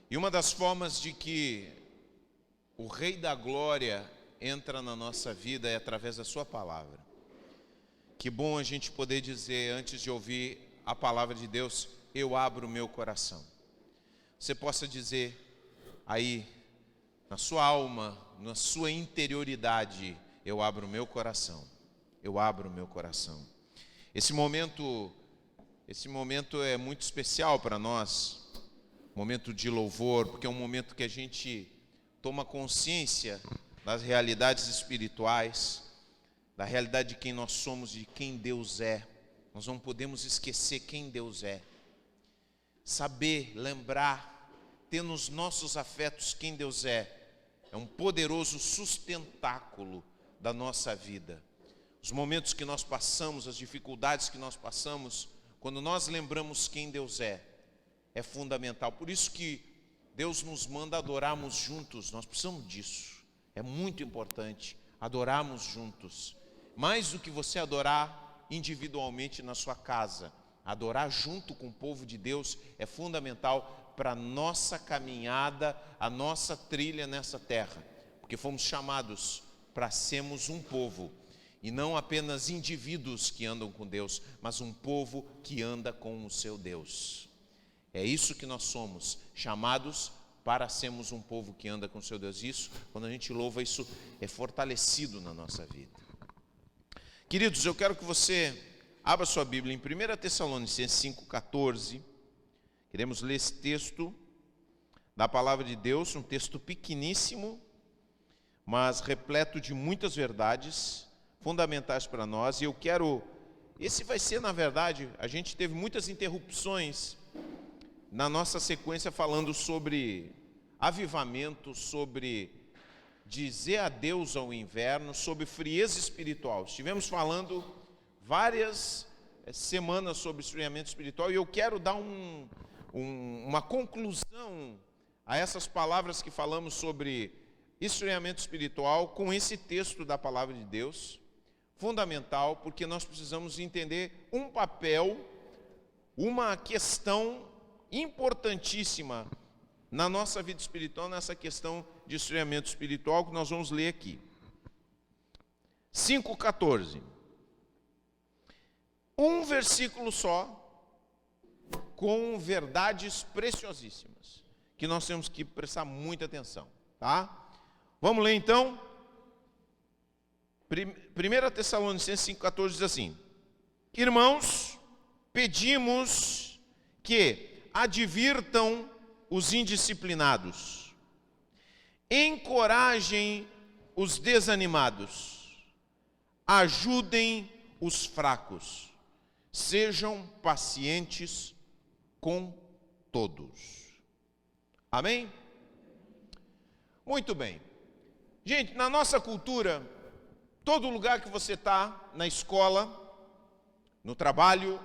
E uma das formas de que o Rei da Glória entra na nossa vida é através da sua palavra. Que bom a gente poder dizer, antes de ouvir a palavra de Deus, eu abro o meu coração. Você possa dizer aí, na sua alma, na sua interioridade, eu abro o meu coração. Eu abro o meu coração. Esse momento é muito especial para nós. Momento de louvor, porque é um momento que a gente toma consciência das realidades espirituais, da realidade de quem nós somos, de quem Deus é. Nós não podemos esquecer quem Deus é. Saber, lembrar, ter nos nossos afetos quem Deus é um poderoso sustentáculo da nossa vida. Os momentos que nós passamos, as dificuldades que nós passamos, quando nós lembramos quem Deus é fundamental. Por isso que Deus nos manda adorarmos juntos. Nós precisamos disso. É muito importante adorarmos juntos. Mais do que você adorar individualmente na sua casa, adorar junto com o povo de Deus é fundamental para a nossa caminhada, a nossa trilha nessa terra. Porque fomos chamados para sermos um povo. E não apenas indivíduos que andam com Deus, mas um povo que anda com o seu Deus. É isso que nós somos, chamados para sermos um povo que anda com o seu Deus. Isso, quando a gente louva, isso é fortalecido na nossa vida. Queridos, eu quero que você abra sua Bíblia em 1 Tessalonicenses 5,14. Queremos ler esse texto da palavra de Deus, um texto pequeníssimo, mas repleto de muitas verdades fundamentais para nós. E eu quero, esse vai ser, na verdade, a gente teve muitas interrupções na nossa sequência falando sobre avivamento, sobre dizer adeus ao inverno, sobre frieza espiritual. Estivemos falando várias semanas sobre esfriamento espiritual e eu quero dar uma conclusão a essas palavras que falamos sobre esfriamento espiritual com esse texto da palavra de Deus, fundamental, porque nós precisamos entender um papel, uma questão importantíssima na nossa vida espiritual, nessa questão de esfriamento espiritual que nós vamos ler aqui. 5,14. Um versículo só, com verdades preciosíssimas, que nós temos que prestar muita atenção, tá? Vamos ler então? 1 Tessalonicenses 5,14 diz assim: Irmãos, pedimos que advirtam os indisciplinados, encorajem os desanimados, ajudem os fracos, sejam pacientes com todos. Amém? Muito bem. Gente, na nossa cultura, todo lugar que você está, na escola, no trabalho,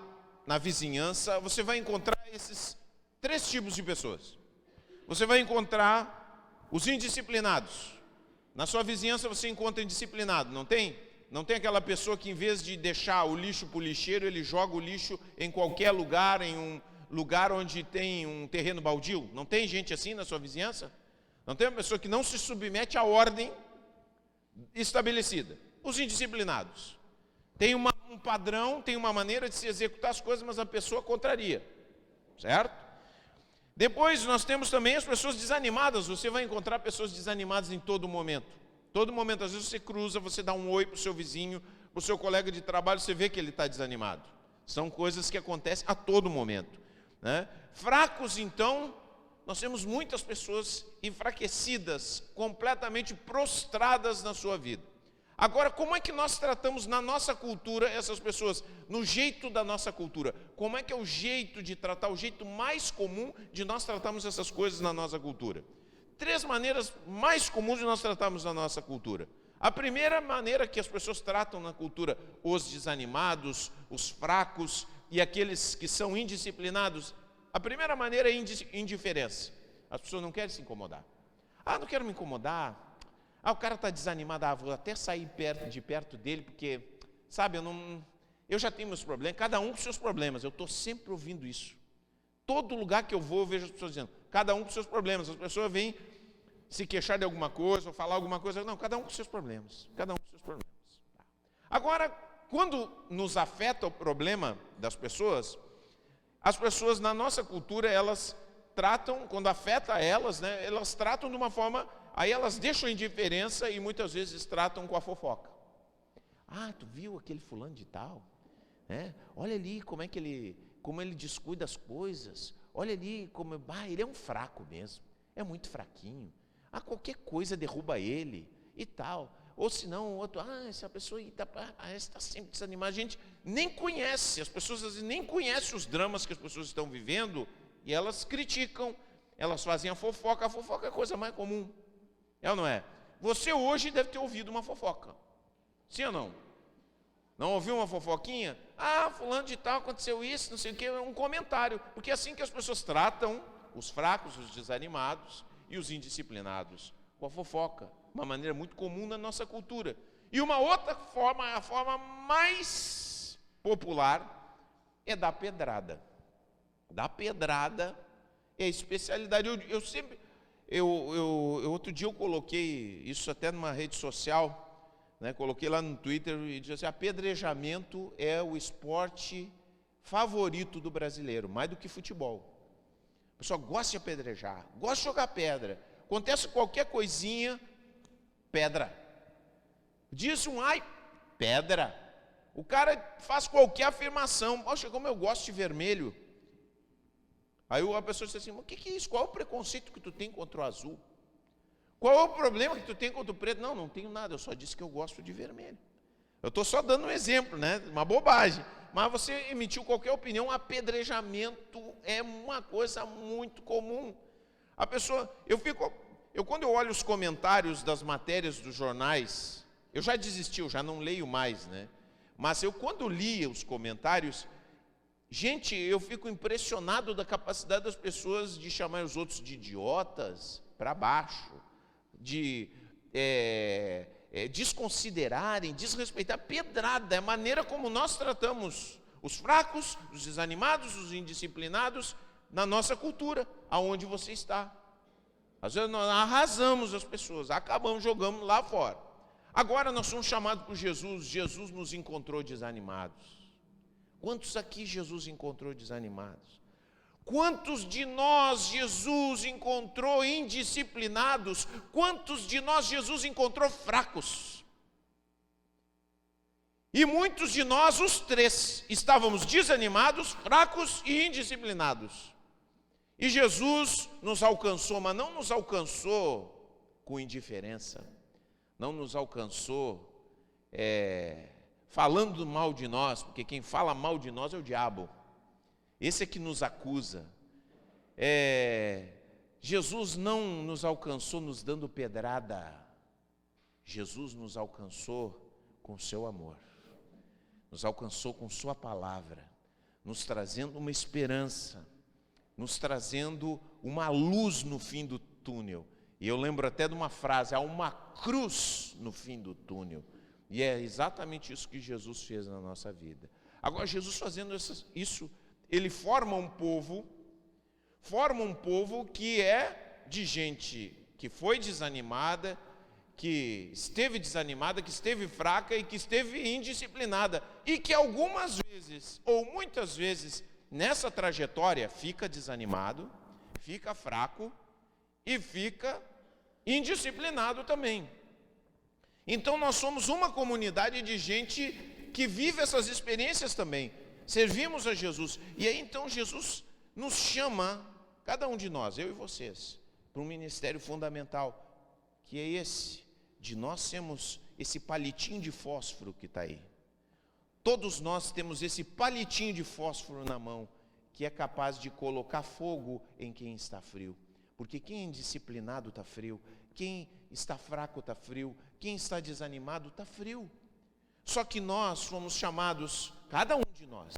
na vizinhança, você vai encontrar esses 3 tipos de pessoas. Você vai encontrar os indisciplinados. Na sua vizinhança você encontra indisciplinado, não tem? Não tem aquela pessoa que em vez de deixar o lixo para o lixeiro, ele joga o lixo em qualquer lugar, em um lugar onde tem um terreno baldio? Não tem gente assim na sua vizinhança? Não tem uma pessoa que não se submete à ordem estabelecida? Os indisciplinados. Tem um padrão, tem uma maneira de se executar as coisas, mas a pessoa contraria. Certo? Depois nós temos também as pessoas desanimadas. Você vai encontrar pessoas desanimadas em todo momento. Todo momento, às vezes você cruza, você dá um oi para o seu vizinho, para o seu colega de trabalho, você vê que ele está desanimado. São coisas que acontecem a todo momento, né? Fracos, então, nós temos muitas pessoas enfraquecidas, completamente prostradas na sua vida. Agora, como é que nós tratamos na nossa cultura essas pessoas? No jeito da nossa cultura. Como é que é o jeito de tratar, o jeito mais comum de nós tratarmos essas coisas na nossa cultura? 3 maneiras mais comuns de nós tratarmos na nossa cultura. A primeira maneira que as pessoas tratam na cultura os desanimados, os fracos e aqueles que são indisciplinados, a primeira maneira é indiferença. As pessoas não querem se incomodar. Ah, não quero me incomodar. Ah, o cara está desanimado, vou até sair de perto dele, porque, sabe, eu já tenho meus problemas, cada um com seus problemas. Eu estou sempre ouvindo isso. Todo lugar que eu vou, eu vejo as pessoas dizendo, cada um com seus problemas. As pessoas vêm se queixar de alguma coisa, ou falar alguma coisa, não, cada um com seus problemas, cada um com seus problemas. Agora, quando nos afeta o problema das pessoas, as pessoas na nossa cultura, elas tratam, quando afeta elas, né, elas tratam de uma forma, aí elas deixam a indiferença e muitas vezes tratam com a fofoca. Ah, tu viu aquele fulano de tal? Olha ali como ele descuida as coisas, olha ali como, ele é um fraco mesmo, é muito fraquinho. Qualquer coisa derruba ele e tal. Ou senão o outro, essa pessoa está sempre desanimada. A gente nem conhece, as pessoas às vezes nem conhecem os dramas que as pessoas estão vivendo e elas criticam, elas fazem a fofoca é a coisa mais comum. É ou não é? Você hoje deve ter ouvido uma fofoca. Sim ou não? Não ouviu uma fofoquinha? Fulano de tal, aconteceu isso, não sei o que, é um comentário. Porque é assim que as pessoas tratam os fracos, os desanimados e os indisciplinados, com a fofoca, uma maneira muito comum na nossa cultura. E uma outra forma, a forma mais popular, é dar pedrada. Dar pedrada é a especialidade. Outro dia eu coloquei isso até numa rede social, né? Coloquei lá no Twitter e disse assim: apedrejamento é o esporte favorito do brasileiro, mais do que futebol. A pessoa gosta de apedrejar, gosta de jogar pedra. Acontece qualquer coisinha, pedra. Diz pedra. O cara faz qualquer afirmação. Poxa, como eu gosto de vermelho. Aí a pessoa diz assim: o que é isso? Qual é o preconceito que tu tem contra o azul? Qual é o problema que tu tem contra o preto? Não tenho nada, eu só disse que eu gosto de vermelho. Eu estou só dando um exemplo, né? Uma bobagem. Mas você emitiu qualquer opinião, apedrejamento é uma coisa muito comum. A pessoa, quando eu olho os comentários das matérias dos jornais, eu já desisti, eu já não leio mais, né? Mas quando lia os comentários, gente, eu fico impressionado da capacidade das pessoas de chamar os outros de idiotas para baixo, de desconsiderarem, desrespeitar. Pedrada é a maneira como nós tratamos os fracos, os desanimados, os indisciplinados na nossa cultura, aonde você está. Às vezes nós arrasamos as pessoas, acabamos, jogamos lá fora. Agora nós somos chamados por Jesus, Jesus nos encontrou desanimados. Quantos aqui Jesus encontrou desanimados? Quantos de nós Jesus encontrou indisciplinados? Quantos de nós Jesus encontrou fracos? E muitos de nós, os três, estávamos desanimados, fracos e indisciplinados. E Jesus nos alcançou, mas não nos alcançou com indiferença. Não nos alcançou falando mal de nós, porque quem fala mal de nós é o diabo. Esse é que nos acusa. Jesus não nos alcançou nos dando pedrada. Jesus nos alcançou com seu amor. Nos alcançou com sua palavra, nos trazendo uma esperança, nos trazendo uma luz no fim do túnel. E eu lembro até de uma frase: há uma cruz no fim do túnel. E é exatamente isso que Jesus fez na nossa vida. Agora, Jesus fazendo isso, ele forma um povo que é de gente que foi desanimada, que esteve fraca e que esteve indisciplinada. E que algumas vezes, ou muitas vezes, nessa trajetória, fica desanimado, fica fraco e fica indisciplinado também. Então nós somos uma comunidade de gente que vive essas experiências também. Servimos a Jesus. E aí então Jesus nos chama, cada um de nós, eu e vocês, para um ministério fundamental, que é esse, de nós sermos esse palitinho de fósforo que está aí. Todos nós temos esse palitinho de fósforo na mão, que é capaz de colocar fogo em quem está frio. Porque quem é indisciplinado está frio, quem está fraco está frio, quem está desanimado está frio. Só que nós fomos chamados, cada um de nós,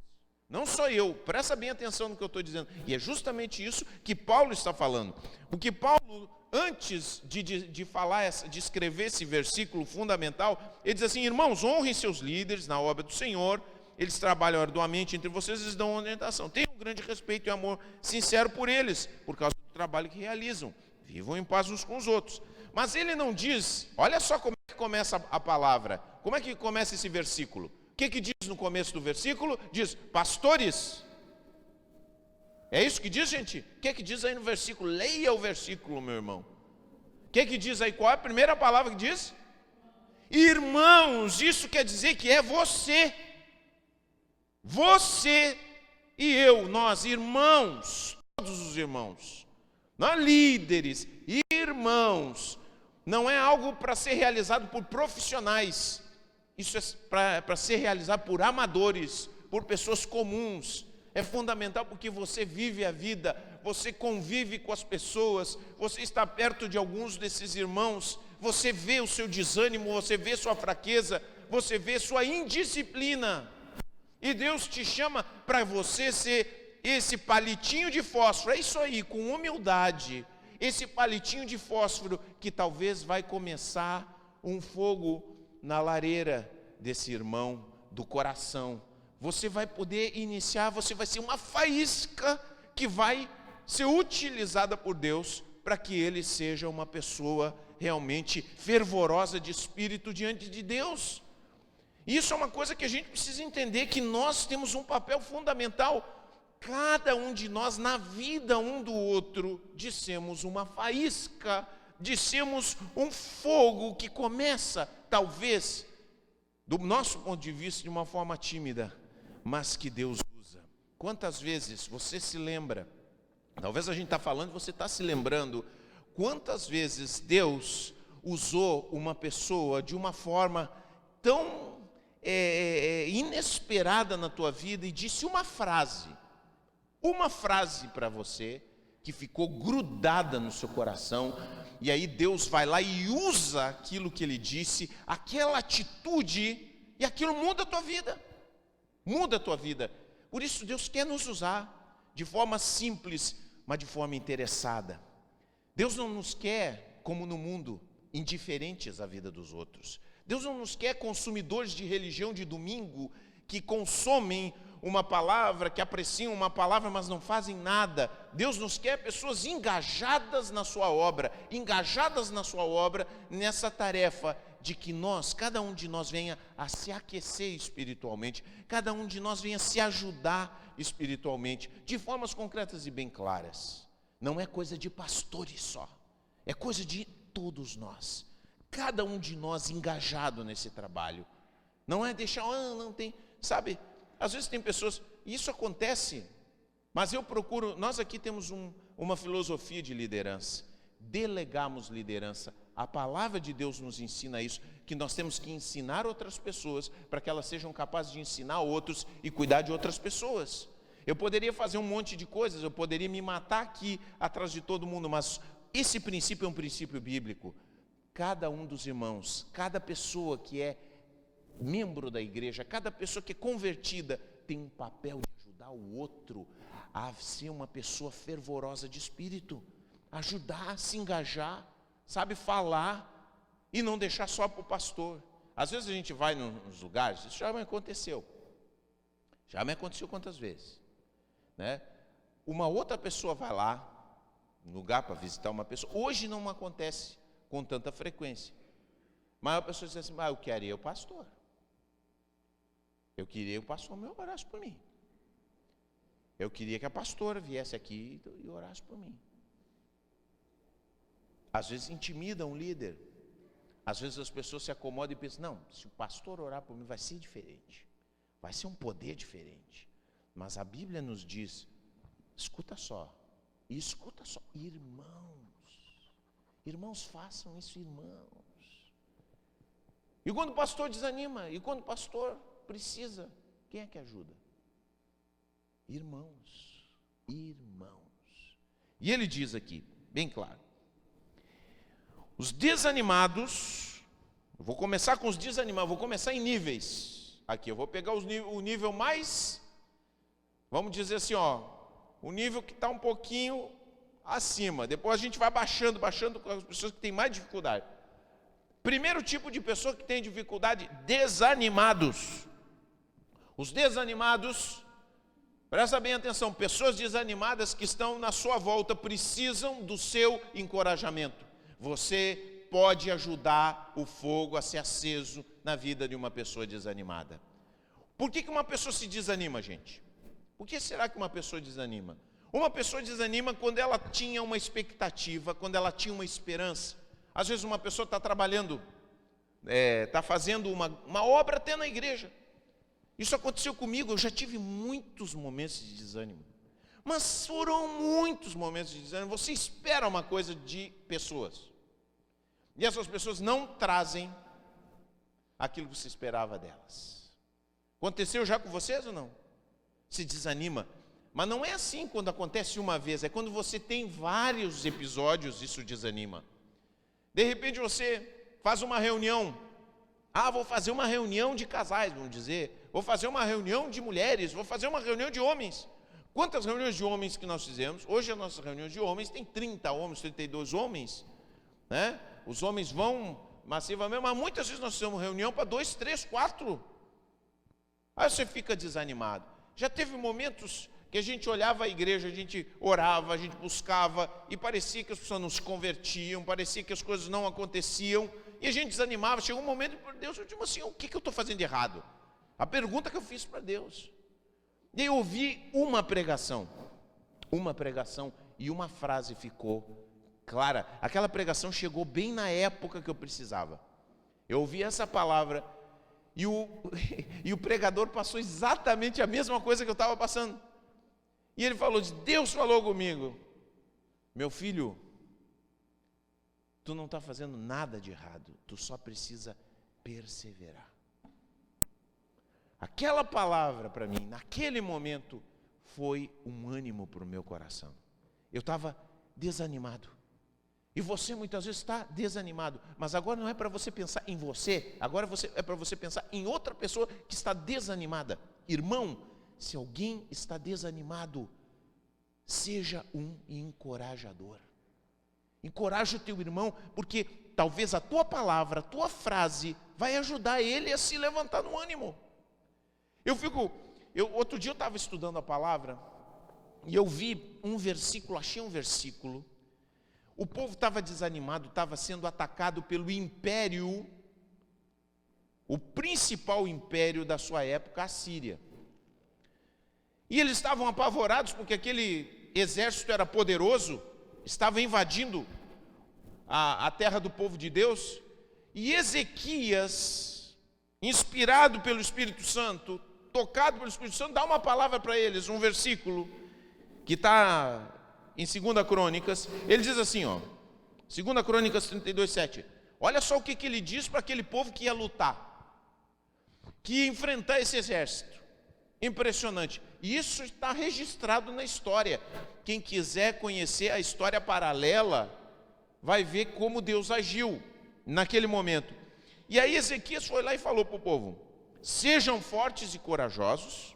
não só eu, presta bem atenção no que eu estou dizendo, e é justamente isso que Paulo está falando. Porque Paulo, antes de falar, de escrever esse versículo fundamental, ele diz assim: irmãos, honrem seus líderes na obra do Senhor, eles trabalham arduamente entre vocês, eles dão orientação. Tenham um grande respeito e amor sincero por eles, por causa do trabalho que realizam. Vivam em paz uns com os outros. Mas ele não diz, olha só como é que começa a palavra. Como é que começa esse versículo? O que diz no começo do versículo? Diz, pastores. É isso que diz, gente? O que diz aí no versículo? Leia o versículo, meu irmão. O que diz aí? Qual é a primeira palavra que diz? Irmãos, isso quer dizer que é você. Você e eu, nós, irmãos, todos os irmãos. Não líderes, irmãos. Não é algo para ser realizado por profissionais. Isso é para ser realizado por amadores, por pessoas comuns. É fundamental porque você vive a vida, você convive com as pessoas, você está perto de alguns desses irmãos, você vê o seu desânimo, você vê sua fraqueza, você vê sua indisciplina. E Deus te chama para você ser esse palitinho de fósforo, é isso aí, com humildade. Esse palitinho de fósforo que talvez vai começar um fogo na lareira desse irmão do coração. Você vai poder iniciar, você vai ser uma faísca que vai ser utilizada por Deus para que ele seja uma pessoa realmente fervorosa de espírito diante de Deus. Isso é uma coisa que a gente precisa entender, que nós temos um papel fundamental. Cada um de nós, na vida um do outro, dissemos uma faísca, dissemos um fogo que começa, talvez, do nosso ponto de vista, de uma forma tímida, mas que Deus usa. Quantas vezes você se lembra, talvez a gente está falando, você está se lembrando, quantas vezes Deus usou uma pessoa de uma forma tão inesperada na tua vida e disse uma frase para você, que ficou grudada no seu coração, e aí Deus vai lá e usa aquilo que ele disse, aquela atitude, e aquilo muda a tua vida, muda a tua vida. Por isso Deus quer nos usar de forma simples, mas de forma interessada. Deus não nos quer, como no mundo, indiferentes à vida dos outros. Deus não nos quer consumidores de religião de domingo, que consomem uma palavra, que apreciam uma palavra, mas não fazem nada. Deus nos quer pessoas engajadas na sua obra, nessa tarefa de que cada um de nós venha a se aquecer espiritualmente, cada um de nós venha a se ajudar espiritualmente, de formas concretas e bem claras. Não é coisa de pastores só, é coisa de todos nós, cada um de nós engajado nesse trabalho. Não é deixar, não tem, sabe, às vezes tem pessoas, e isso acontece, mas eu procuro, nós aqui temos uma filosofia de liderança, delegamos liderança. A palavra de Deus nos ensina isso, que nós temos que ensinar outras pessoas, para que elas sejam capazes de ensinar outros e cuidar de outras pessoas. Eu poderia fazer um monte de coisas, eu poderia me matar aqui atrás de todo mundo, mas esse princípio é um princípio bíblico. Cada um dos irmãos, cada pessoa que é membro da igreja, cada pessoa que é convertida, tem um papel de ajudar o outro a ser uma pessoa fervorosa de espírito, ajudar a se engajar, sabe, falar e não deixar só para o pastor. Às vezes a gente vai nos lugares, isso já me aconteceu quantas vezes, né? Uma outra pessoa vai lá no lugar para visitar uma pessoa, hoje não acontece com tanta frequência, mas a pessoa diz assim, eu queria o pastor, me orasse por mim, eu queria que a pastora viesse aqui e orasse por mim. Às vezes intimida um líder, às vezes as pessoas se acomodam e pensam, não, se o pastor orar por mim vai ser diferente, vai ser um poder diferente. Mas a Bíblia nos diz, escuta só, irmãos façam isso, irmãos. E quando o pastor desanima, e quando o pastor precisa, quem é que ajuda? Irmãos. E ele diz aqui, bem claro, os desanimados, eu vou começar com os desanimados, vou começar em níveis aqui, eu vou pegar o nível mais, vamos dizer assim, o nível que está um pouquinho acima, depois a gente vai baixando com as pessoas que têm mais dificuldade. Primeiro tipo de pessoa que tem dificuldade, desanimados. Os desanimados, Presta bem atenção, pessoas desanimadas que estão na sua volta precisam do seu encorajamento. Você pode ajudar o fogo a ser aceso na vida de uma pessoa desanimada. Por que uma pessoa se desanima, gente? Por que será que uma pessoa desanima? Uma pessoa desanima quando ela tinha uma expectativa, quando ela tinha uma esperança. Às vezes uma pessoa está trabalhando, está fazendo uma obra até na igreja. Isso aconteceu comigo, eu já tive muitos momentos de desânimo. Mas foram muitos momentos de desânimo. Você espera uma coisa de pessoas. E essas pessoas não trazem aquilo que você esperava delas. Aconteceu já com vocês ou não? Se desanima. Mas não é assim quando acontece uma vez, é quando você tem vários episódios, isso desanima. De repente você faz uma reunião. Vou fazer uma reunião de casais, vamos dizer. Vou fazer uma reunião de mulheres, vou fazer uma reunião de homens. Quantas reuniões de homens que nós fizemos? Hoje a nossa reunião de homens tem 30 homens, 32 homens. Né? Os homens vão massivamente, mas muitas vezes nós fizemos reunião para 2, 3, 4. Aí você fica desanimado. Já teve momentos que a gente olhava a igreja, a gente orava, a gente buscava, e parecia que as pessoas não se convertiam, parecia que as coisas não aconteciam, e a gente desanimava. Chegou um momento, por Deus, eu digo assim, o que eu estou fazendo de errado? A pergunta que eu fiz para Deus. E eu ouvi uma pregação, e uma frase ficou clara. Aquela pregação chegou bem na época que eu precisava. Eu ouvi essa palavra, e o pregador passou exatamente a mesma coisa que eu estava passando. E ele falou, Deus falou comigo, meu filho, tu não está fazendo nada de errado, tu só precisa perseverar. Aquela palavra para mim, naquele momento, foi um ânimo para o meu coração. Eu estava desanimado. E você muitas vezes está desanimado, mas agora não é para você pensar em você, agora é para você pensar em outra pessoa que está desanimada. Irmão, se alguém está desanimado, seja um encorajador. Encoraja o teu irmão, porque talvez a tua palavra, a tua frase, vai ajudar ele a se levantar no ânimo. Outro dia eu estava estudando a palavra, e eu vi um versículo, achei um versículo. O povo estava desanimado, estava sendo atacado pelo império, o principal império da sua época, a Síria. E eles estavam apavorados porque aquele exército era poderoso, estava invadindo a terra do povo de Deus. E Ezequias, inspirado pelo Espírito Santo, tocado pelo Espírito Santo, dá uma palavra para eles, um versículo que está em 2 Crônicas. Ele diz assim, 2 Crônicas 32:7. Olha só o que ele diz para aquele povo que ia lutar, que ia enfrentar esse exército. Impressionante. E isso está registrado na história. Quem quiser conhecer a história paralela, vai ver como Deus agiu naquele momento. E aí Ezequias foi lá e falou para o povo, sejam fortes e corajosos,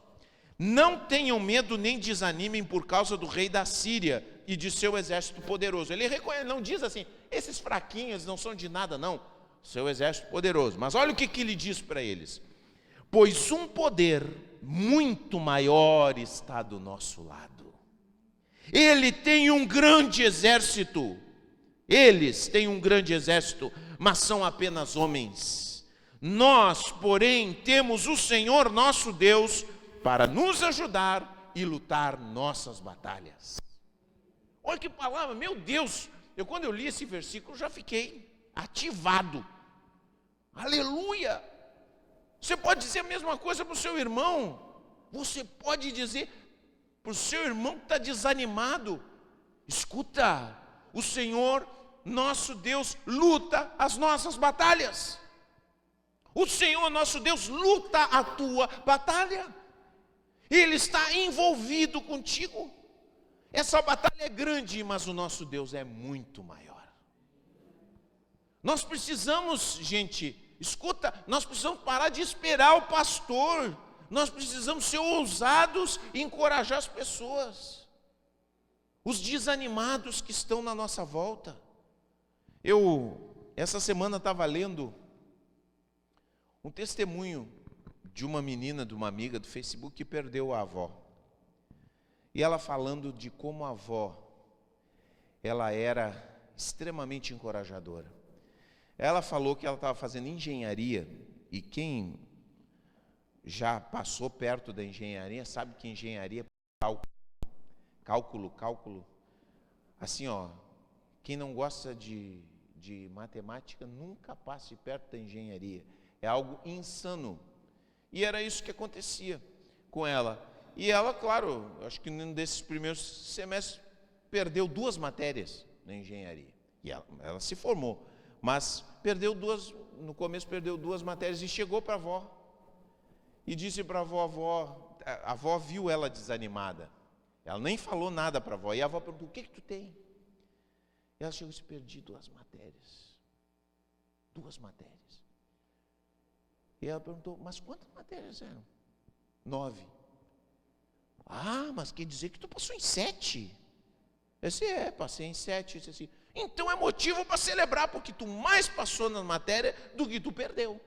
não tenham medo nem desanimem por causa do rei da Síria e de seu exército poderoso. Ele não diz assim, esses fraquinhos não são de nada não, seu exército poderoso. Mas olha o que ele diz para eles. Pois um poder muito maior está do nosso lado. Ele tem um grande exército. Eles têm um grande exército, mas são apenas homens. Nós, porém, temos o Senhor nosso Deus para nos ajudar e lutar nossas batalhas. Olha que palavra, meu Deus! Quando eu li esse versículo, já fiquei ativado. Aleluia! Você pode dizer a mesma coisa para o seu irmão. Você pode dizer para o seu irmão que está desanimado. Escuta, o Senhor, nosso Deus, luta as nossas batalhas. O Senhor, nosso Deus, luta a tua batalha. Ele está envolvido contigo. Essa batalha é grande, mas o nosso Deus é muito maior. Nós precisamos, gente, escuta, nós precisamos parar de esperar o pastor. Nós precisamos ser ousados e encorajar as pessoas, os desanimados que estão na nossa volta. Essa semana estava lendo um testemunho de uma menina, de uma amiga do Facebook que perdeu a avó. E ela falando de como a avó, ela era extremamente encorajadora. Ela falou que ela estava fazendo engenharia, e quem já passou perto da engenharia sabe que engenharia é cálculo. Assim, ó, quem não gosta de matemática nunca passe perto da engenharia. É algo insano. E era isso que acontecia com ela. E ela, claro, acho que num desses primeiros semestres perdeu 2 matérias na engenharia. E ela se formou, mas no começo perdeu 2 matérias e chegou para a avó. E disse para a avó viu ela desanimada. Ela nem falou nada para a avó. E a avó perguntou, o que tu tem? E ela chegou e disse, perdi 2 matérias. 2 matérias. E ela perguntou, mas quantas matérias eram? 9. Ah, mas quer dizer que tu passou em 7? Eu disse, passei em 7. Eu disse assim, então é motivo para celebrar, porque tu mais passou na matéria do que tu perdeu.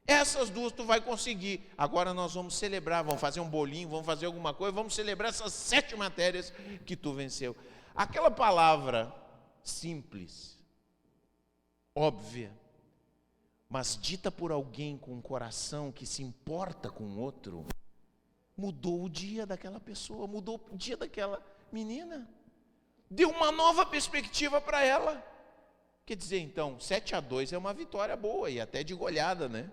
Essas 2 tu vai conseguir. Agora nós vamos celebrar, vamos fazer um bolinho, vamos fazer alguma coisa, vamos celebrar essas 7 matérias que tu venceu. Aquela palavra simples, óbvia, mas dita por alguém com um coração que se importa com o outro, mudou o dia daquela pessoa, mudou o dia daquela menina, deu uma nova perspectiva para ela. Quer dizer, então, 7-2 é uma vitória boa, e até de goleada, né?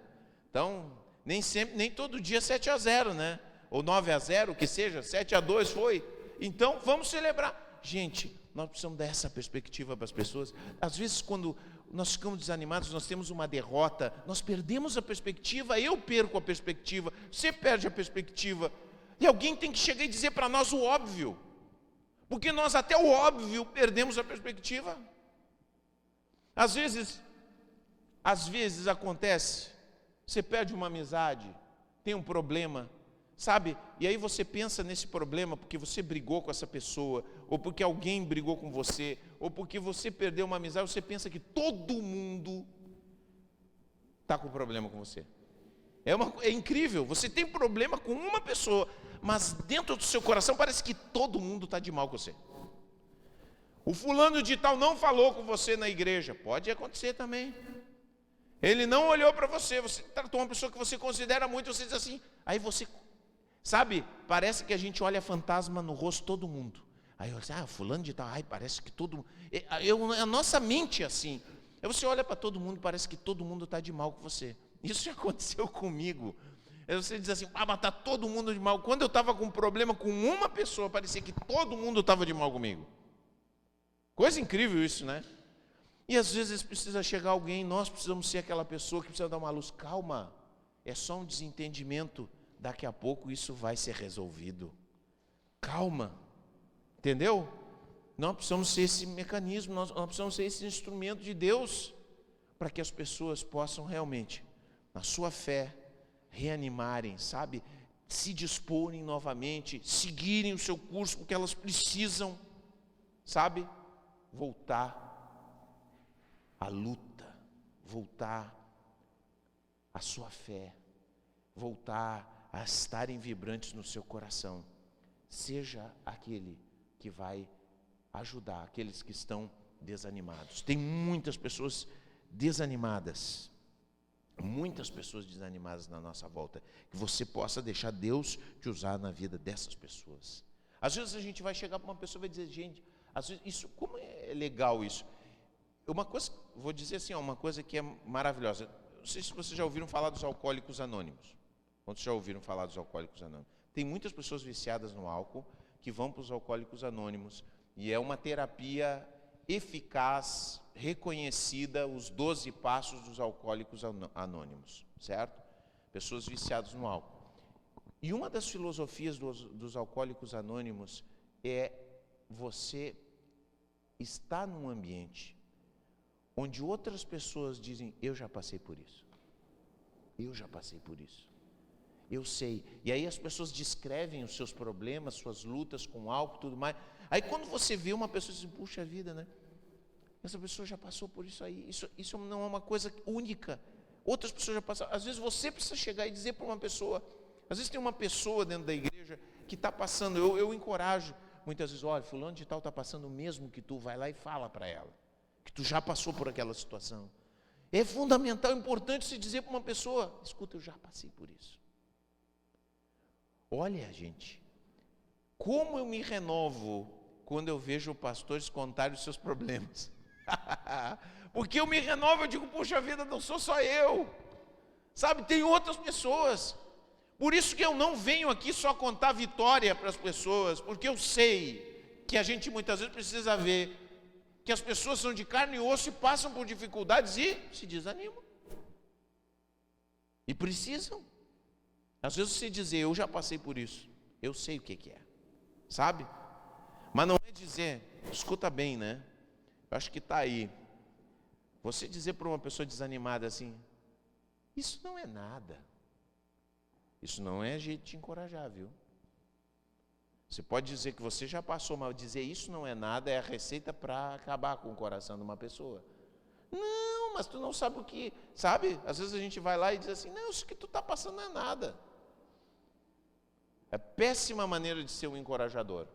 Então, nem todo dia 7-0, né? Ou 9-0, que seja, 7-2 foi. Então, vamos celebrar. Gente, nós precisamos dar essa perspectiva para as pessoas. Às vezes, quando nós ficamos desanimados, nós temos uma derrota, nós perdemos a perspectiva, eu perco a perspectiva, você perde a perspectiva. E alguém tem que chegar e dizer para nós o óbvio. Porque nós até o óbvio perdemos a perspectiva. Às vezes acontece, você perde uma amizade, tem um problema, sabe? E aí você pensa nesse problema porque você brigou com essa pessoa, ou porque alguém brigou com você, ou porque você perdeu uma amizade, você pensa que todo mundo está com problema com você. É incrível, você tem problema com uma pessoa, mas dentro do seu coração parece que todo mundo está de mal com você. O fulano de tal não falou com você na igreja, pode acontecer também. Ele não olhou para você, você tratou uma pessoa que você considera muito, você diz assim, aí você, sabe, parece que a gente olha fantasma no rosto de todo mundo. Aí eu digo, fulano de tal, parece que todo mundo, a nossa mente é assim. Aí você olha para todo mundo, parece que todo mundo está de mal com você. Isso já aconteceu comigo. Aí você diz assim, mas está todo mundo de mal. Quando eu estava com um problema com uma pessoa, parecia que todo mundo estava de mal comigo. Coisa incrível isso, né? E às vezes precisa chegar alguém, nós precisamos ser aquela pessoa que precisa dar uma luz. Calma, é só um desentendimento, daqui a pouco isso vai ser resolvido. Calma, entendeu? Nós precisamos ser esse mecanismo, nós precisamos ser esse instrumento de Deus, para que as pessoas possam realmente, na sua fé, reanimarem, sabe? Se disporem novamente, seguirem o seu curso, porque elas precisam, sabe? Voltar à luta, voltar à sua fé, voltar a estarem vibrantes no seu coração. Seja aquele que vai ajudar aqueles que estão desanimados. Tem muitas pessoas desanimadas na nossa volta, que você possa deixar Deus te usar na vida dessas pessoas. Às vezes a gente vai chegar para uma pessoa e vai dizer, gente, às vezes isso, como é legal isso. Uma coisa, vou dizer assim, uma coisa que é maravilhosa. Não sei se vocês já ouviram falar dos alcoólicos anônimos. Quantos já ouviram falar dos alcoólicos anônimos? Tem muitas pessoas viciadas no álcool que vão para os alcoólicos anônimos, e é uma terapia eficaz, reconhecida, os 12 passos dos alcoólicos anônimos, certo? Pessoas viciadas no álcool. E uma das filosofias dos alcoólicos anônimos é você estar num ambiente onde outras pessoas dizem, eu já passei por isso, eu sei. E aí as pessoas descrevem os seus problemas, suas lutas com álcool e tudo mais. Aí quando você vê uma pessoa e diz, puxa vida, né? Essa pessoa já passou por isso aí, isso não é uma coisa única. Outras pessoas já passaram. Às vezes você precisa chegar e dizer para uma pessoa, às vezes tem uma pessoa dentro da igreja que está passando. Eu encorajo, muitas vezes, olha, fulano de tal está passando o mesmo que tu, vai lá e fala para ela, que tu já passou por aquela situação. É fundamental, importante se dizer para uma pessoa, escuta, eu já passei por isso. Olha, gente, como eu me renovo quando eu vejo pastores contarem os seus problemas. Porque eu me renovo, eu digo, puxa vida, não sou só eu. Sabe, tem outras pessoas. Por isso que eu não venho aqui só contar vitória para as pessoas, porque eu sei que a gente muitas vezes precisa ver que as pessoas são de carne e osso e passam por dificuldades e se desanimam. E precisam. Às vezes você dizer, eu já passei por isso, eu sei o que é, sabe? Mas não é dizer, escuta bem, né? Eu acho que está aí. Você dizer para uma pessoa desanimada assim, isso não é nada. Isso não é jeito de encorajar, viu? Você pode dizer que você já passou, mas dizer isso não é nada é a receita para acabar com o coração de uma pessoa. Não, mas tu não sabe o que, sabe? Às vezes a gente vai lá e diz assim, não, isso que tu está passando não é nada. É péssima maneira de ser um encorajador.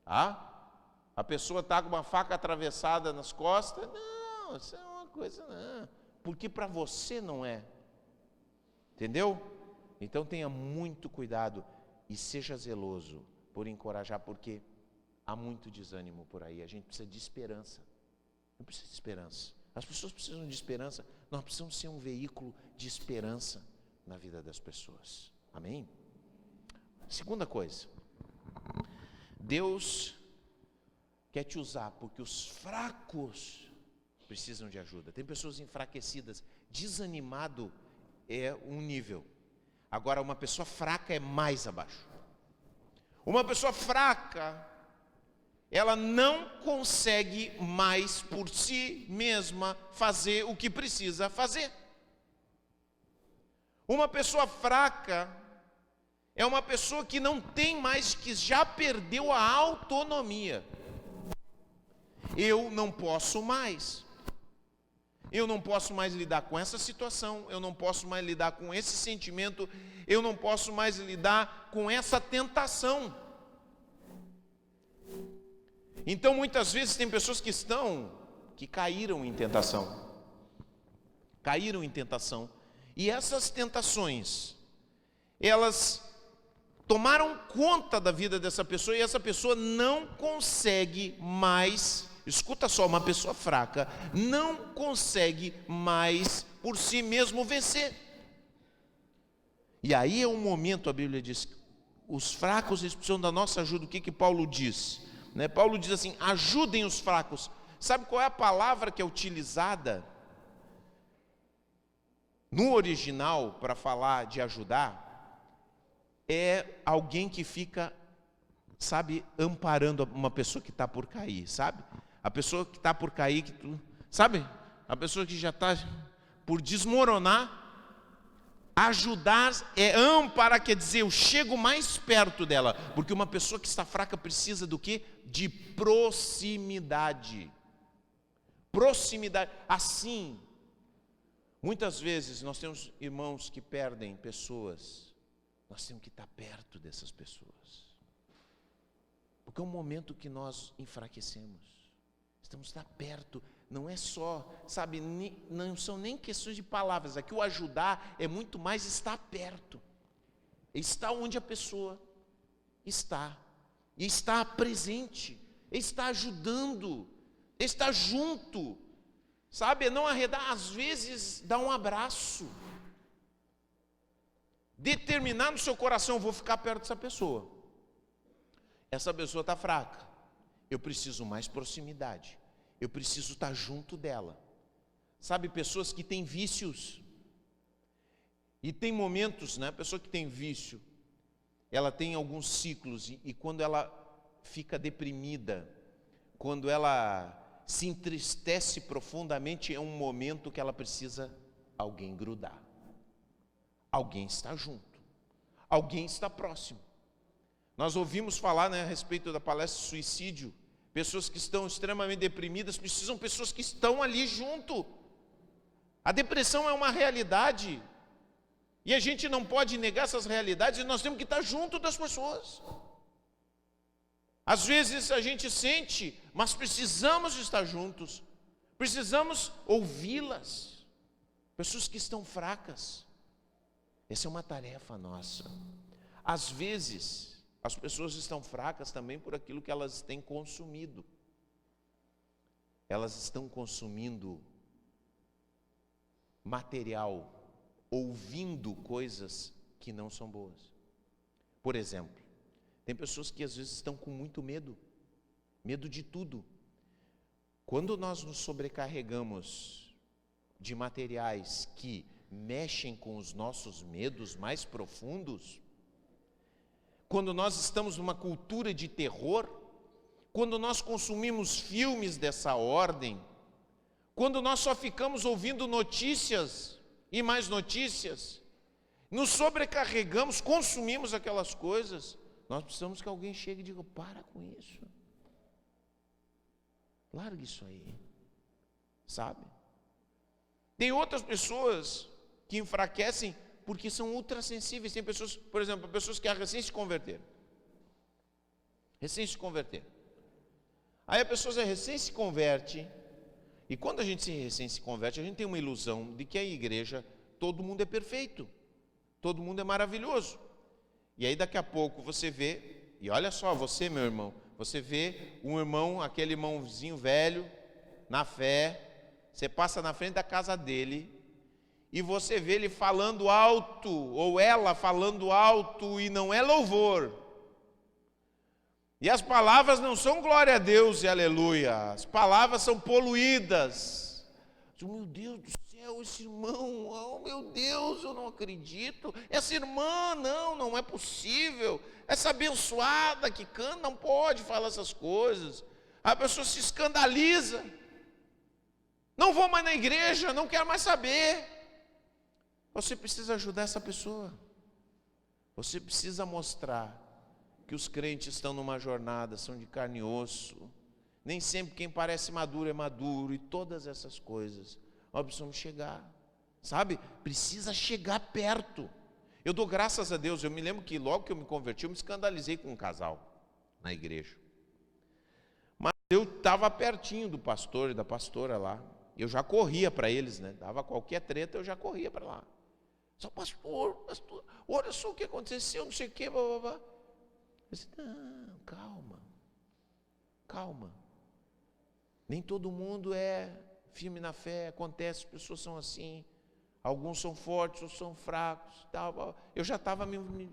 Tá? A pessoa está com uma faca atravessada nas costas, não, isso é uma coisa, não. Porque para você não é. Entendeu? Então tenha muito cuidado e seja zeloso por encorajar, porque há muito desânimo por aí. A gente precisa de esperança. Não precisa de esperança. As pessoas precisam de esperança. Nós precisamos ser um veículo de esperança na vida das pessoas. Amém? Segunda coisa. Deus quer te usar porque os fracos precisam de ajuda. Tem pessoas enfraquecidas. Desanimado é um nível. Agora, uma pessoa fraca é mais abaixo. Uma pessoa fraca, ela não consegue mais por si mesma fazer o que precisa fazer. Uma pessoa fraca é uma pessoa que não tem mais, que já perdeu a autonomia. Eu não posso mais. Eu não posso mais lidar com essa situação, eu não posso mais lidar com esse sentimento, eu não posso mais lidar com essa tentação. Então, muitas vezes tem pessoas que caíram em tentação. Caíram em tentação. E essas tentações, elas tomaram conta da vida dessa pessoa e essa pessoa não consegue mais. Escuta só, uma pessoa fraca não consegue mais por si mesmo vencer. E aí é um momento, a Bíblia diz, os fracos eles precisam da nossa ajuda. O que Paulo diz? Paulo diz assim, ajudem os fracos. Sabe qual é a palavra que é utilizada no original para falar de ajudar? É alguém que fica, sabe, amparando uma pessoa que está por cair, sabe? A pessoa que está por cair, sabe? A pessoa que já está por desmoronar. Ajudar é amparar, quer dizer, eu chego mais perto dela. Porque uma pessoa que está fraca precisa do quê? De proximidade. Proximidade. Assim, muitas vezes nós temos irmãos que perdem pessoas. Nós temos que estar perto dessas pessoas. Porque é um momento que nós enfraquecemos. Estamos lá perto, não é só, sabe, não são nem questões de palavras. Aqui o ajudar é muito mais estar perto. Estar onde a pessoa está. E estar presente. Estar ajudando. Estar junto. Sabe, não arredar, às vezes dar um abraço. Determinar no seu coração, vou ficar perto dessa pessoa. Essa pessoa está fraca. Eu preciso mais proximidade. Eu preciso estar junto dela. Sabe, pessoas que têm vícios. E tem momentos, né? A pessoa que tem vício, ela tem alguns ciclos. E quando ela fica deprimida, quando ela se entristece profundamente, é um momento que ela precisa alguém grudar. Alguém está junto. Alguém está próximo. Nós ouvimos falar, né, a respeito da palestra suicídio. Pessoas que estão extremamente deprimidas precisam de pessoas que estão ali junto. A depressão é uma realidade. E a gente não pode negar essas realidades e nós temos que estar junto das pessoas. Às vezes a gente sente, mas precisamos estar juntos. Precisamos ouvi-las. Pessoas que estão fracas. Essa é uma tarefa nossa. Às vezes, as pessoas estão fracas também por aquilo que elas têm consumido. Elas estão consumindo material, ouvindo coisas que não são boas. Por exemplo, tem pessoas que às vezes estão com muito medo, medo de tudo. Quando nós nos sobrecarregamos de materiais que mexem com os nossos medos mais profundos, quando nós estamos numa cultura de terror, quando nós consumimos filmes dessa ordem, quando nós só ficamos ouvindo notícias e mais notícias, nos sobrecarregamos, consumimos aquelas coisas, nós precisamos que alguém chegue e diga: para com isso, larga isso aí, sabe? Tem outras pessoas que enfraquecem porque são ultrassensíveis. Tem pessoas, por exemplo, pessoas que recém se converteram. Aí a pessoa recém se converte, e quando a gente recém se converte, a gente tem uma ilusão de que a igreja, todo mundo é perfeito, todo mundo é maravilhoso. E aí daqui a pouco você vê, e olha só, você, meu irmão, você vê um irmão, aquele irmãozinho velho, na fé, você passa na frente da casa dele, e você vê ele falando alto, ou ela falando alto, e não é louvor. E as palavras não são glória a Deus e aleluia, as palavras são poluídas. Meu Deus do céu, esse irmão, oh meu Deus, eu não acredito. Essa irmã, não é possível. Essa abençoada que canta, não pode falar essas coisas. A pessoa se escandaliza. Não vou mais na igreja, não quero mais saber. Você precisa ajudar essa pessoa. Você precisa mostrar que os crentes estão numa jornada, são de carne e osso. Nem sempre quem parece maduro é maduro, e todas essas coisas. Nós precisamos chegar, sabe? Precisa chegar perto. Eu dou graças a Deus, eu me lembro que logo que eu me converti, eu me escandalizei com um casal na igreja. Mas eu estava pertinho do pastor e da pastora lá. Eu já corria para eles, né? Dava qualquer treta, eu já corria para lá. Só pastor, olha só o que aconteceu, não sei o que, blá, blá, blá. Eu disse: não, calma. Nem todo mundo é firme na fé, acontece, as pessoas são assim. Alguns são fortes, outros são fracos. Tal. Eu já estava,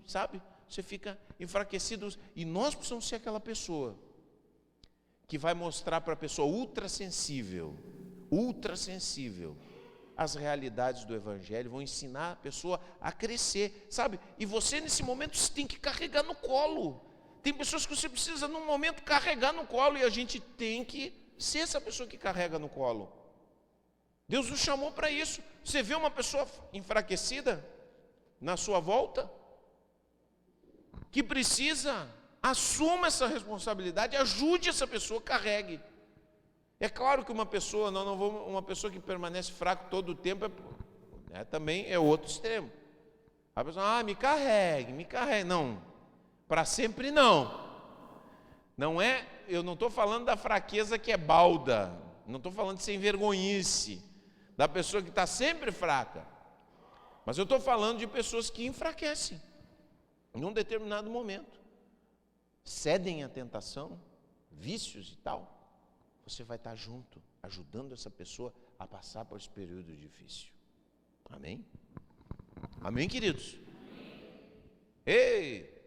sabe? Você fica enfraquecido. E nós precisamos ser aquela pessoa que vai mostrar para a pessoa ultrassensível, as realidades do Evangelho, vão ensinar a pessoa a crescer, sabe? E você nesse momento você tem que carregar no colo. Tem pessoas que você precisa num momento carregar no colo, e a gente tem que ser essa pessoa que carrega no colo. Deus nos chamou para isso. Você vê uma pessoa enfraquecida na sua volta, que precisa, assuma essa responsabilidade, ajude essa pessoa, carregue. É claro que uma pessoa, uma pessoa que permanece fraca todo o tempo, também é outro extremo. A pessoa, me carregue. Não, para sempre não. Não é, eu não estou falando da fraqueza que é balda, não estou falando de sem vergonhice, da pessoa que está sempre fraca. Mas eu estou falando de pessoas que enfraquecem, em um determinado momento. Cedem à tentação, vícios e tal. Você vai estar junto, ajudando essa pessoa a passar por esse período difícil. Amém? Amém, queridos? Ei,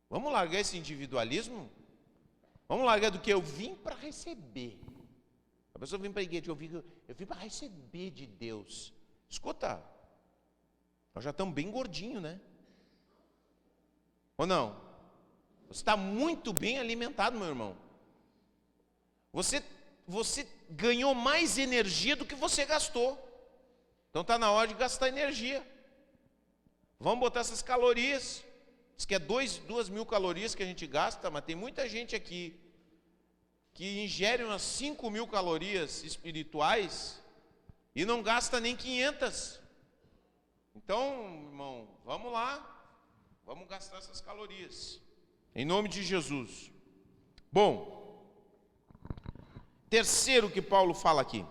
vamos largar esse individualismo? Vamos largar do que eu vim para receber. A pessoa vem para a igreja, eu vim para receber de Deus. Escuta, nós já estamos bem gordinhos, né? Ou não? Você está muito bem alimentado, meu irmão. Você ganhou mais energia do que você gastou. Então está na hora de gastar energia. Vamos botar essas calorias. Diz que é 2.000 calorias que a gente gasta, mas tem muita gente aqui que ingere umas 5.000 calorias espirituais e não gasta nem 500. Então, irmão, vamos lá, vamos gastar essas calorias, em nome de Jesus. Bom, terceiro que Paulo fala aqui.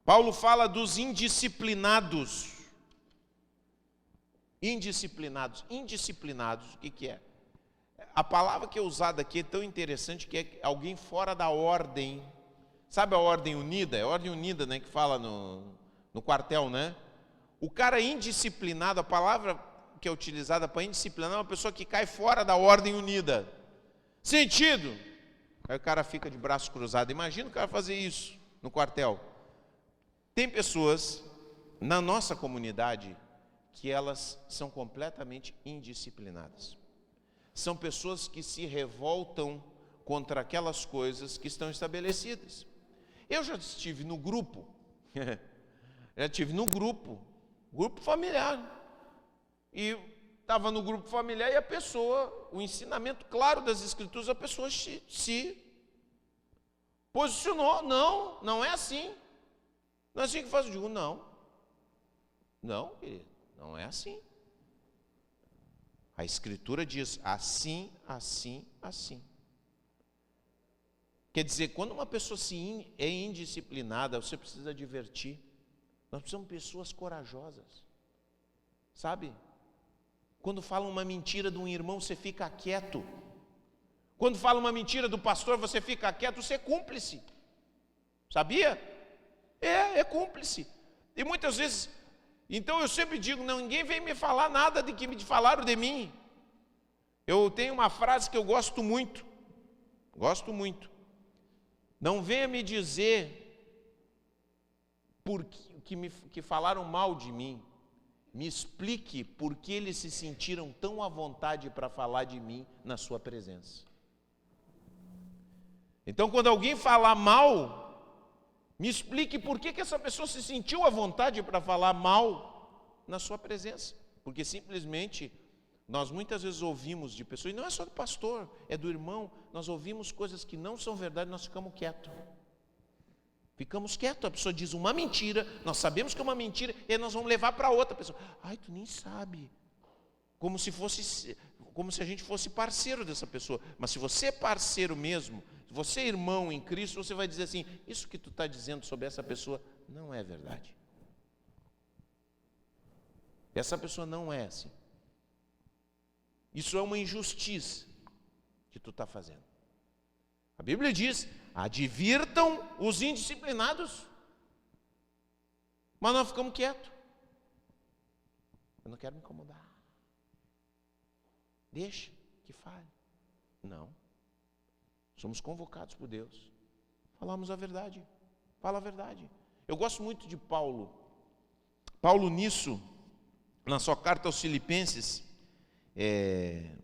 Paulo fala dos indisciplinados. Indisciplinados, o que é? A palavra que é usada aqui é tão interessante, que é alguém fora da ordem. Sabe a ordem unida? É a ordem unida, né, que fala no quartel, né? O cara indisciplinado, a palavra que é utilizada para indisciplinado é uma pessoa que cai fora da ordem unida. Sentido? Aí o cara fica de braço cruzado. Imagina o cara fazer isso no quartel. Tem pessoas na nossa comunidade que elas são completamente indisciplinadas. São pessoas que se revoltam contra aquelas coisas que estão estabelecidas. Eu já estive no grupo, grupo familiar. E estava no grupo familiar e a pessoa, o ensinamento claro das Escrituras, a pessoa se posicionou. Não é assim. Não é assim que faz. Eu digo, não, querido, não é assim. A Escritura diz assim, assim, assim. Quer dizer, quando uma pessoa é indisciplinada, você precisa advertir. Nós precisamos de pessoas corajosas. Sabe? Quando fala uma mentira de um irmão, você fica quieto. Quando fala uma mentira do pastor, você fica quieto, você é cúmplice. Sabia? É cúmplice. E muitas vezes, então eu sempre digo, não, ninguém vem me falar nada de que me falaram de mim. Eu tenho uma frase que eu gosto muito. Não venha me dizer que falaram mal de mim. Me explique por que eles se sentiram tão à vontade para falar de mim na sua presença. Então, quando alguém falar mal, me explique por que essa pessoa se sentiu à vontade para falar mal na sua presença. Porque simplesmente nós muitas vezes ouvimos de pessoas, e não é só do pastor, é do irmão, nós ouvimos coisas que não são verdade, nós ficamos quietos. A pessoa diz uma mentira, nós sabemos que é uma mentira, e aí nós vamos levar para outra pessoa. Ai, tu nem sabe. Como se a gente fosse parceiro dessa pessoa. Mas se você é parceiro mesmo, se você é irmão em Cristo, você vai dizer assim, isso que tu está dizendo sobre essa pessoa não é verdade. Essa pessoa não é assim. Isso é uma injustiça que tu está fazendo. A Bíblia diz, advirtam os indisciplinados. Mas nós ficamos quietos. Eu não quero me incomodar. Deixa que fale. Não. Somos convocados por Deus. Falamos a verdade. Fala a verdade. Eu gosto muito de Paulo. Paulo nisso, na sua carta aos Filipenses,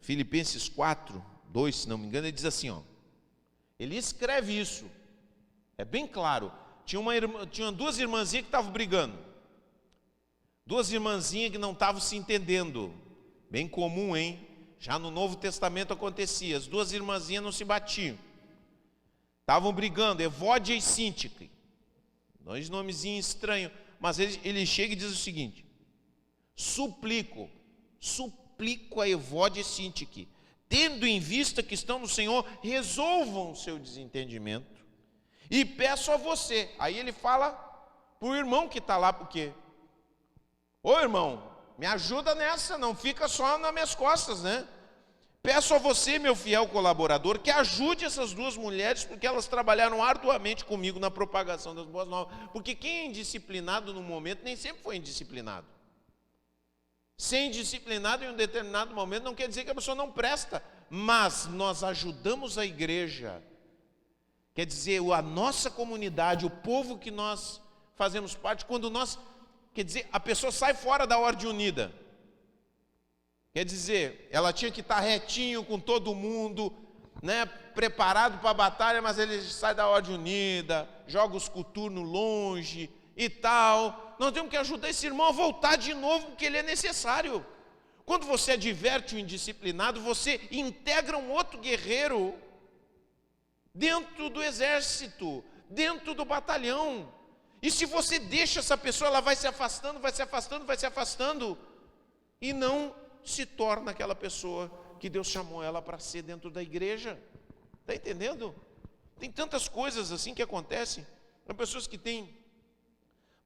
Filipenses 4, 2, se não me engano, ele diz assim, ó. Ele escreve isso. É bem claro. Tinha duas irmãzinhas que estavam brigando. Duas irmãzinhas que não estavam se entendendo. Bem comum, hein? Já no Novo Testamento acontecia. As duas irmãzinhas não se batiam. Estavam brigando, Evódia e Síntique. Dois nomezinhos estranhos. Mas ele chega e diz o seguinte. Suplico a Evódia e Síntique, tendo em vista que estão no Senhor, resolvam o seu desentendimento. E peço a você. Aí ele fala para o irmão que está lá, porque... Ô irmão, me ajuda nessa, não fica só nas minhas costas, né? Peço a você, meu fiel colaborador, que ajude essas duas mulheres, porque elas trabalharam arduamente comigo na propagação das boas novas. Porque quem é indisciplinado no momento, nem sempre foi indisciplinado. Ser indisciplinado em um determinado momento não quer dizer que a pessoa não presta, mas nós ajudamos a igreja. Quer dizer, a nossa comunidade, o povo que nós fazemos parte, quando nós... Quer dizer, a pessoa sai fora da ordem unida. Quer dizer, ela tinha que estar retinho com todo mundo, né, preparado para a batalha, mas ele sai da ordem unida, joga os coturnos longe e tal. Nós temos que ajudar esse irmão a voltar de novo, porque ele é necessário. Quando você adverte o indisciplinado, você integra um outro guerreiro dentro do exército, dentro do batalhão. E se você deixa essa pessoa, ela vai se afastando, vai se afastando, vai se afastando, e não se torna aquela pessoa que Deus chamou ela para ser dentro da igreja. Está entendendo? Tem tantas coisas assim que acontecem. Tem pessoas que têm,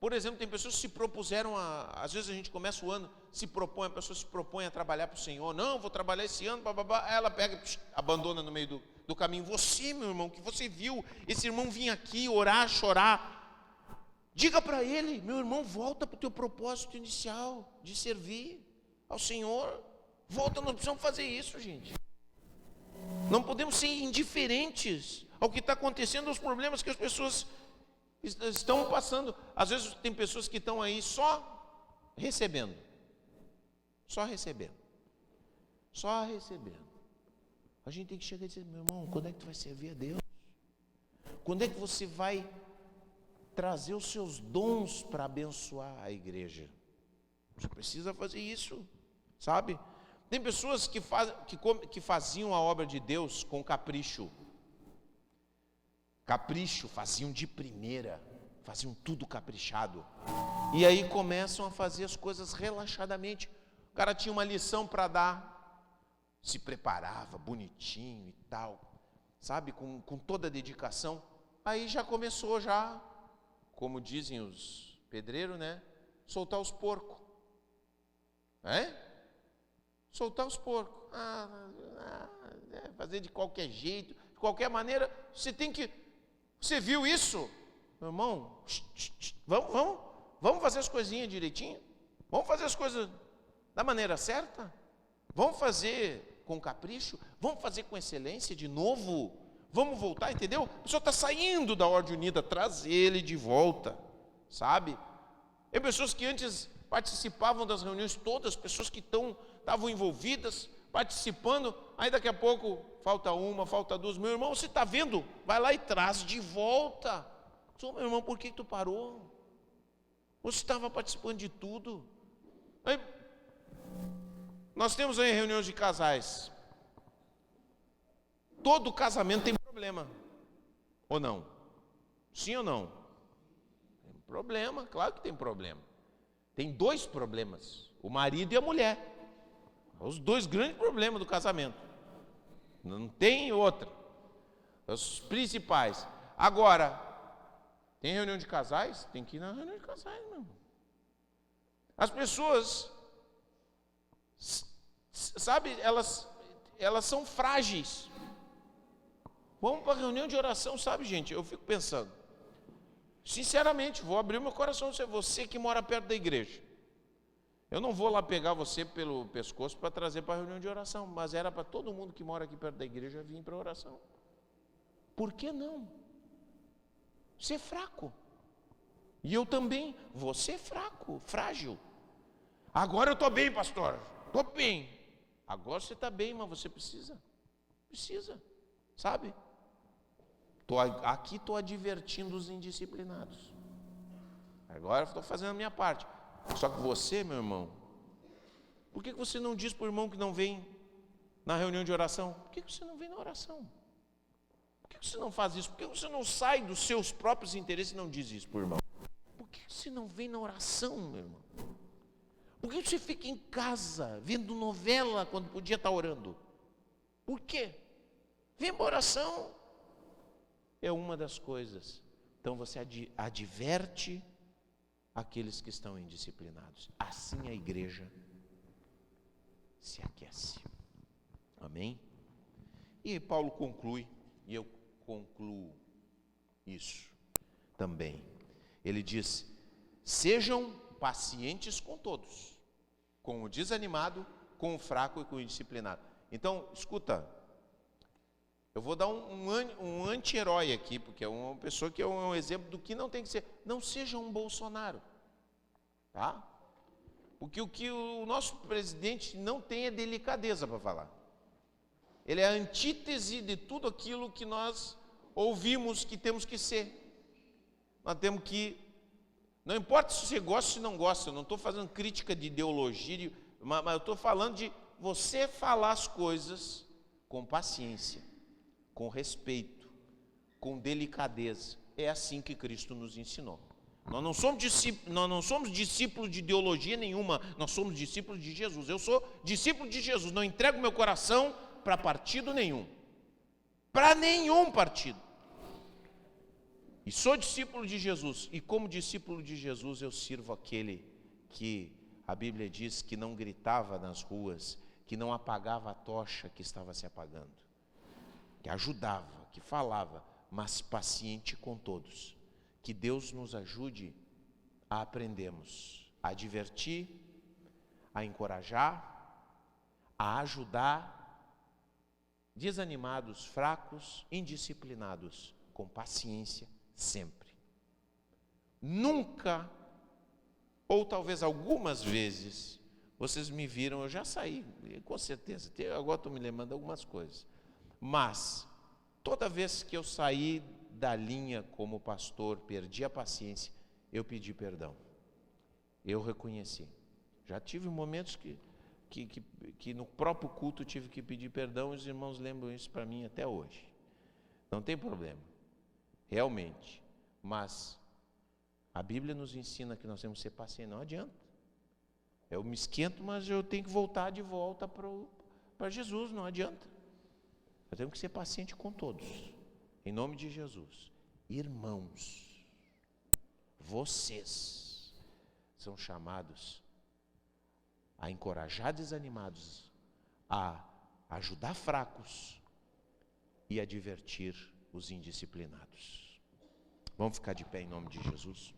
por exemplo, tem pessoas que se propuseram às vezes a gente começa o ano, a pessoa se propõe a trabalhar para o Senhor. Não, vou trabalhar esse ano, bababá. Aí ela pega, abandona no meio do caminho. Você, meu irmão, que você viu esse irmão vir aqui orar, chorar, diga para ele: meu irmão, volta para o teu propósito inicial de servir ao Senhor. Volta, nós precisamos fazer isso, gente. Não podemos ser indiferentes ao que está acontecendo, aos problemas que as pessoas estão passando. Às vezes tem pessoas que estão aí só recebendo. Só recebendo. Só recebendo. A gente tem que chegar e dizer: meu irmão, quando é que tu vai servir a Deus? Quando é que você vai trazer os seus dons para abençoar a igreja? Você precisa fazer isso, sabe? Tem pessoas que faziam a obra de Deus com capricho. Capricho, faziam de primeira, faziam tudo caprichado. E aí começam a fazer as coisas relaxadamente. O cara tinha uma lição para dar, se preparava bonitinho e tal, sabe, com toda a dedicação. Aí já começou, como dizem os pedreiros, né? Soltar os porcos. Soltar os porcos. Fazer de qualquer jeito, de qualquer maneira. Você viu isso? Meu irmão, vamos fazer as coisinhas direitinho? Vamos fazer as coisas da maneira certa? Vamos fazer com capricho? Vamos fazer com excelência de novo? Vamos voltar, entendeu? A pessoa está saindo da ordem unida, traz ele de volta, sabe? Tem pessoas que antes participavam das reuniões todas, pessoas que estavam envolvidas, participando, aí daqui a pouco falta uma, falta duas. Meu irmão, você está vendo? Vai lá e traz de volta. Meu irmão, por que tu parou? Você estava participando de tudo. Aí, nós temos aí reuniões de casais. Todo casamento tem problema, ou não? Sim ou não? Tem problema, claro que tem problema. Tem dois problemas, o marido e a mulher. Os dois grandes problemas do casamento. Não tem outra. Os principais. Agora, tem reunião de casais? Tem que ir na reunião de casais, meu irmão. As pessoas, sabe, elas são frágeis. Vamos para a reunião de oração, sabe, gente? Eu fico pensando, sinceramente, vou abrir meu coração, você que mora perto da igreja. Eu não vou lá pegar você pelo pescoço para trazer para a reunião de oração, mas era para todo mundo que mora aqui perto da igreja vir para a oração. Por que não? Você é fraco. E eu também, você é fraco, frágil. Agora eu estou bem, pastor, estou bem. Agora você está bem, mas você precisa, sabe? Aqui estou advertindo os indisciplinados. Agora estou fazendo a minha parte. Só que você, meu irmão, por que você não diz para o irmão que não vem na reunião de oração? Por que você não vem na oração? Por que você não faz isso? Por que você não sai dos seus próprios interesses e não diz isso para o irmão? Por que você não vem na oração, meu irmão? Por que você fica em casa vendo novela quando podia estar orando? Por quê? Vem para a oração. É uma das coisas. Então você adverte aqueles que estão indisciplinados. Assim a igreja se aquece. Amém? E Paulo conclui, e eu concluo isso também. Ele diz: sejam pacientes com todos, com o desanimado, com o fraco e com o indisciplinado. Então, escuta, eu vou dar um anti-herói aqui, porque é uma pessoa que é um exemplo do que não tem que ser. Não seja um Bolsonaro, tá? Porque o que o nosso presidente não tem é delicadeza para falar. Ele é a antítese de tudo aquilo que nós ouvimos que temos que ser. Nós temos que, não importa se você gosta ou se não gosta, eu não estou fazendo crítica de ideologia, mas eu estou falando de você falar as coisas com paciência, com respeito, com delicadeza. É assim que Cristo nos ensinou. Nós não somos discípulos de ideologia nenhuma, nós somos discípulos de Jesus. Eu sou discípulo de Jesus, não entrego meu coração para partido nenhum. Para nenhum partido. E sou discípulo de Jesus. E como discípulo de Jesus, eu sirvo aquele que a Bíblia diz que não gritava nas ruas, que não apagava a tocha que estava se apagando, que ajudava, que falava, mas paciente com todos. Que Deus nos ajude a aprendermos, a divertir, a encorajar, a ajudar desanimados, fracos, indisciplinados, com paciência sempre. Nunca, ou talvez algumas vezes, vocês me viram, eu já saí, com certeza, agora estou me lembrando de algumas coisas, mas toda vez que eu saí da linha como pastor, perdi a paciência, eu pedi perdão, eu reconheci. Já tive momentos que no próprio culto tive que pedir perdão, e os irmãos lembram isso para mim até hoje. Não tem problema, realmente, mas a Bíblia nos ensina que nós temos que ser pacientes, não adianta. Eu me esquento, mas eu tenho que voltar de volta para Jesus, não adianta. Eu tenho que ser paciente com todos, em nome de Jesus. Irmãos, vocês são chamados a encorajar desanimados, a ajudar fracos e a divertir os indisciplinados. Vamos ficar de pé em nome de Jesus.